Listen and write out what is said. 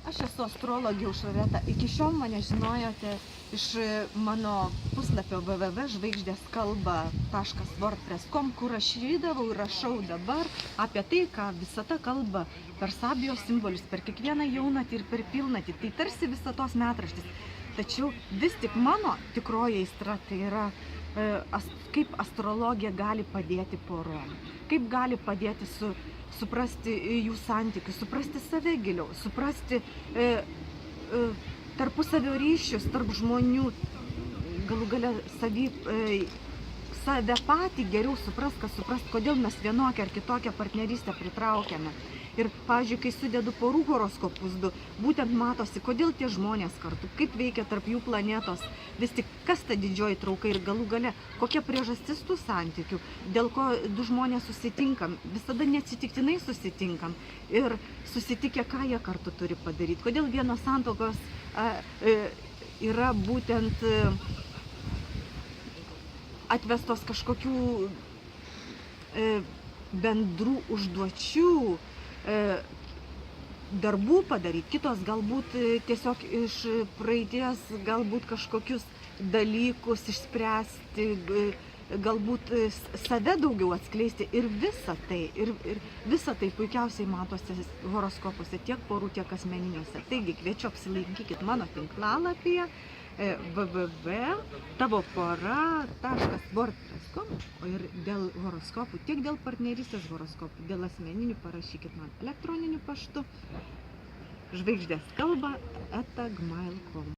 Aš esu astrologė Aušra. Iki šiol mane žinojote iš mano puslapio www.žvaigždėskalba.wordpress.com, kur rašydavau ir rašau dabar apie tai, ką visata kalba per sabijos simbolius, per kiekvieną jaunatį ir per pilnatį. Tai tarsi visatos metraštis. Tačiau vis tik mano tikroji aistra tai yra kaip astrologija gali padėti porom, kaip gali padėti suprasti jų santykius, suprasti save giliau, suprasti tarpusavio ryšius tarp žmonių, galų gale save patį geriau suprast, kodėl mes vienokią ar kitokią partnerystę pritraukiame. Ir, pavyzdžiui, kai sudedu porų horoskopus du, būtent matosi, kodėl tie žmonės kartu, kaip veikia tarp jų planetos, vis tik kas ta didžioji trauka ir galų gale, kokia priežastis tų santykių, dėl ko du žmonės susitinkam, visada neatsitiktinai susitinkam ir susitikę, ką jie kartu turi padaryti, kodėl vienos santuokos yra būtent atvestos kažkokių bendrų užduočių, darbų padaryti, kitos galbūt tiesiog iš praeities galbūt kažkokius dalykus išspręsti, galbūt save daugiau atskleisti ir visa tai puikiausiai matosi horoskopuose tiek porų, tiek asmeniniuose. Taigi kviečiu apsilankykit mano tinklalapyje www.tavopora.wordpress.com, o ir dėl horoskopų, tiek dėl partnerystės horoskopų, dėl asmeninių parašykit man elektroniniu paštu žvaigždėskalba@gmail.com.